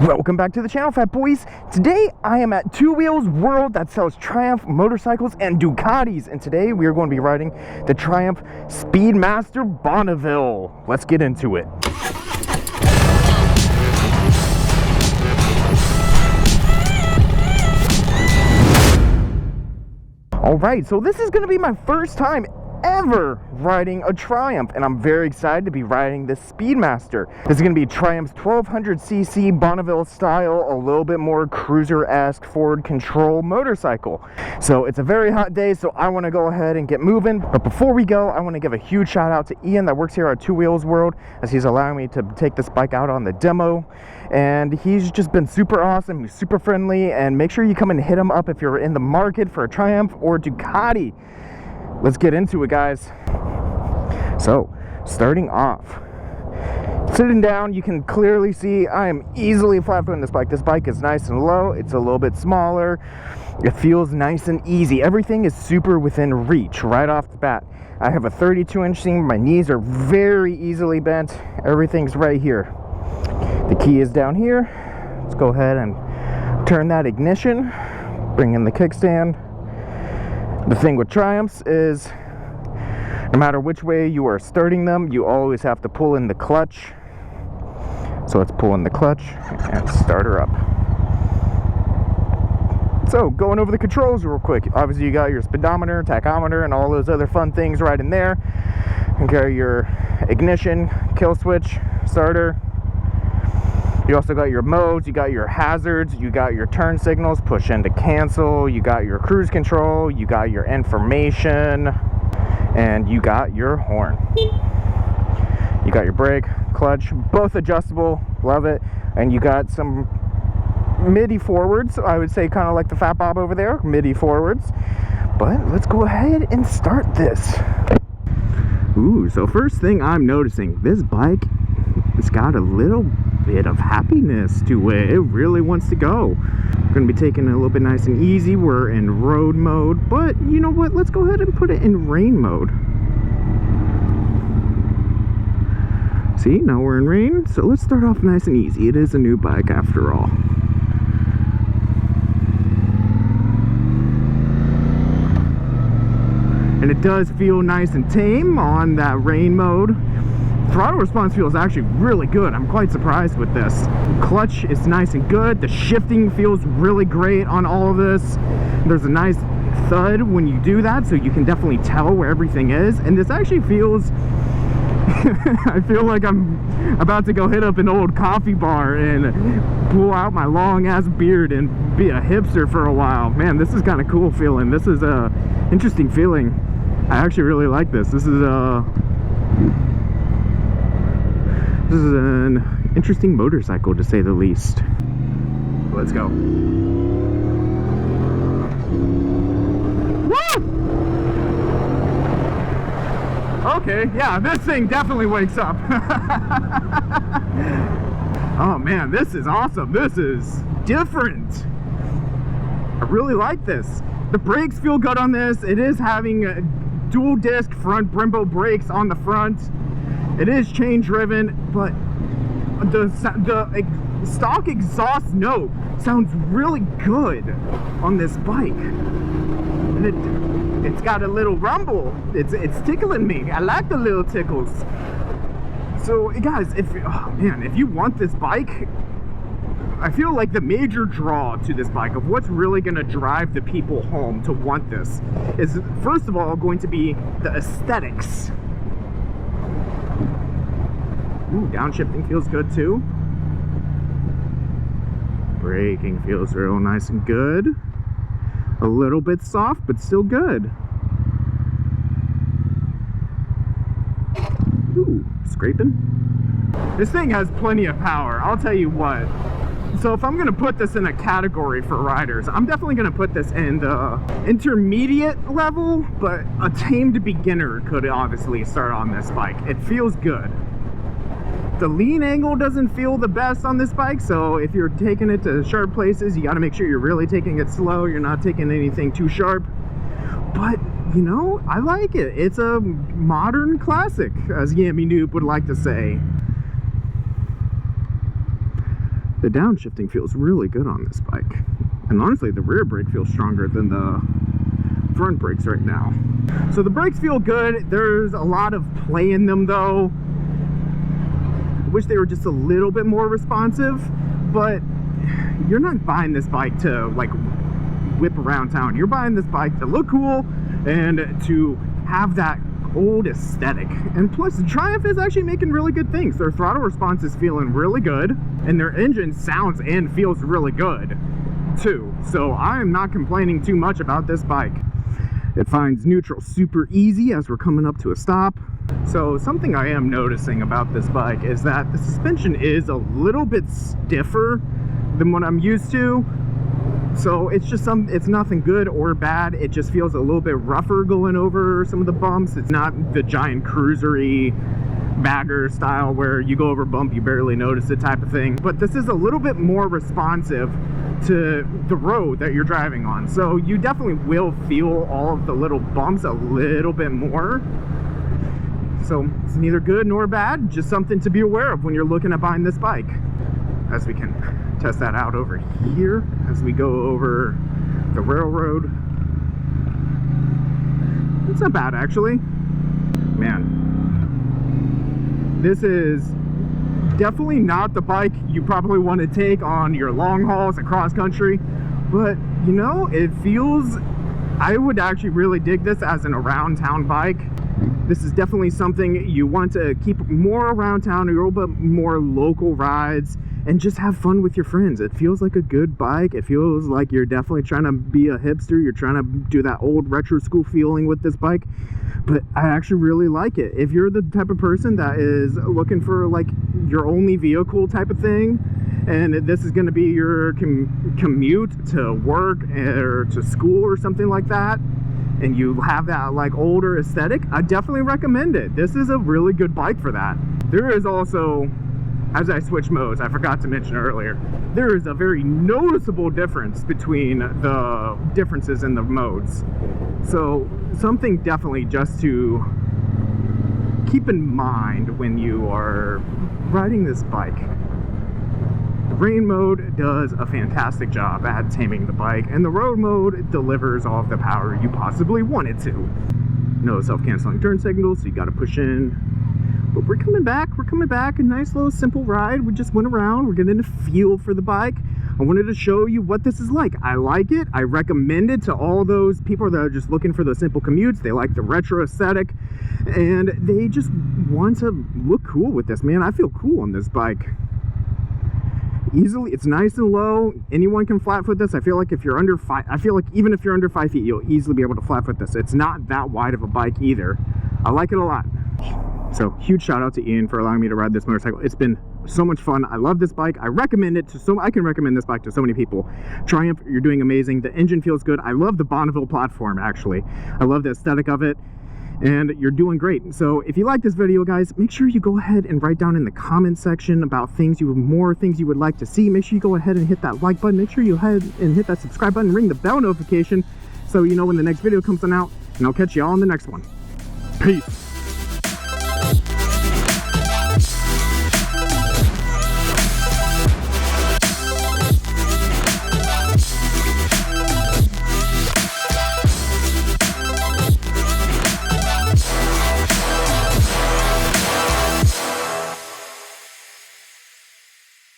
Welcome back to the channel, fat boys. Today I am at Two Wheels World that sells Triumph motorcycles and Ducatis, and today we are going to be riding the Triumph Speedmaster Bonneville. Let's get into it. Alright, so this is going to be my first time ever riding a Triumph, and I'm very excited to be riding this Speedmaster. This is going to be Triumph's 1200cc Bonneville style, a little bit more cruiser-esque forward control motorcycle. So it's a very hot day, so I want to go ahead and get moving. But before we go, I want to give a huge shout out to Ian that works here at Two Wheels World, as he's allowing me to take this bike out on the demo. And he's just been super awesome, he's super friendly, and make sure you come and hit him up if you're in the market for a Triumph or Ducati. Let's get into it, guys. So, starting off, sitting down, you can clearly see I am easily flat-footing this bike. This bike is nice and low, it's a little bit smaller, it feels nice and easy. Everything is super within reach right off the bat. I have a 32-inch seam, my knees are very easily bent, everything's right here. The key is down here. Let's go ahead and turn that ignition, bring in the kickstand. The thing with Triumphs is, no matter which way you are starting them, you always have to pull in the clutch. So let's pull in the clutch and start her up. So, going over the controls real quick. Obviously, you got your speedometer, tachometer, and all those other fun things right in there. You got your ignition, kill switch, starter. You also got your modes, you got your hazards, you got your turn signals, push in to cancel, you got your cruise control, you got your information, and you got your horn. You got your brake, clutch, both adjustable, love it. And you got some MIDI forwards, I would say kind of like the Fat Bob over there, MIDI forwards. But let's go ahead and start this. Ooh, so first thing I'm noticing, this bike, it's got a little bit of happiness to it. It really wants to go. We're going to be taking it a little bit nice and easy. We're in road mode, but you know what? Let's go ahead and put it in rain mode. See, now we're in rain, so let's start off nice and easy. It is a new bike after all. And it does feel nice and tame on that rain mode. Throttle response feels actually really good. I'm quite surprised with this. Clutch is nice and good. The shifting feels really great on all of this. There's a nice thud when you do that, so you can definitely tell where everything is. And this actually feels I feel like I'm about to go hit up an old coffee bar and pull out my long ass beard and be a hipster for a while. Man, this is kind of cool feeling. This is a interesting feeling. I actually really like this. This is an interesting motorcycle, to say the least. Let's go. Woo! Okay, yeah, this thing definitely wakes up. Oh man, this is awesome. This is different. I really like this. The brakes feel good on this. It is having dual disc front Brembo brakes on the front. It is chain driven, but the stock exhaust note sounds really good on this bike. And it's got a little rumble. It's tickling me. I like the little tickles. So guys, if you want this bike, I feel like the major draw to this bike of what's really going to drive the people home to want this is, first of all, going to be the aesthetics. Ooh, downshifting feels good too. Braking feels real nice and good. A little bit soft, but still good. Ooh, scraping. This thing has plenty of power, I'll tell you what. So if I'm gonna put this in a category for riders, I'm definitely gonna put this in the intermediate level, but a tamed beginner could obviously start on this bike. It feels good. The lean angle doesn't feel the best on this bike, so if you're taking it to sharp places, you got to make sure you're really taking it slow. You're not taking anything too sharp. But, you know, I like it. It's a modern classic, as Yami Noob would like to say. The downshifting feels really good on this bike. And honestly, the rear brake feels stronger than the front brakes right now. So the brakes feel good. There's a lot of play in them though. I wish they were just a little bit more responsive, but you're not buying this bike to like whip around town. You're buying this bike to look cool and to have that old aesthetic. And plus, Triumph is actually making really good things. Their throttle response is feeling really good, and their engine sounds and feels really good too. So I am not complaining too much about this bike. It finds neutral super easy as we're coming up to a stop. So something I am noticing about this bike is that the suspension is a little bit stiffer than what I'm used to. So it's just it's nothing good or bad. It just feels a little bit rougher going over some of the bumps. It's not the giant cruisery bagger style where you go over a bump, you barely notice it type of thing. But this is a little bit more responsive to the road that you're driving on. So you definitely will feel all of the little bumps a little bit more. So it's neither good nor bad, just something to be aware of when you're looking at buying this bike. As we can test that out over here as we go over the railroad. It's not bad actually. Man, this is definitely not the bike you probably want to take on your long hauls and cross country, but you know, it feels, I would actually really dig this as an around town bike. This is definitely something you want to keep more around town, a little bit more local rides, and just have fun with your friends. It feels like a good bike. It feels like you're definitely trying to be a hipster. You're trying to do that old retro school feeling with this bike. But I actually really like it. If you're the type of person that is looking for like your only vehicle type of thing, and this is going to be your commute to work or to school or something like that, and you have that like older aesthetic, I definitely recommend it. This is a really good bike for that. There is also, as I switch modes, I forgot to mention earlier, there is a very noticeable difference between the differences in the modes. So something definitely just to keep in mind when you are riding this bike. The rain mode does a fantastic job at taming the bike, and the road mode delivers all of the power you possibly want it to. No self-canceling turn signals, so you gotta push in. But we're coming back, a nice little simple ride. We just went around, we're getting a feel for the bike. I wanted to show you what this is like. I like it, I recommend it to all those people that are just looking for those simple commutes. They like the retro aesthetic, and they just want to look cool with this, man. I feel cool on this bike. Easily, it's nice and low. Anyone can flat foot this. I feel like if you're under 5, I feel like even if you're under 5 feet, you'll easily be able to flat foot this. It's not that wide of a bike either. I like it a lot. So huge shout out to Ian for allowing me to ride this motorcycle. It's been so much fun. I love this bike. I recommend it to I can recommend this bike to so many people. Triumph, you're doing amazing. The engine feels good. I love the Bonneville platform actually. I love the aesthetic of it. And you're doing great. So if you like this video, guys, make sure you go ahead and write down in the comment section about more things you would like to see. Make sure you go ahead and hit that like button. Make sure you head and hit that subscribe button, ring the bell notification so you know when the next video comes on out, and I'll catch you all in the next one. Peace.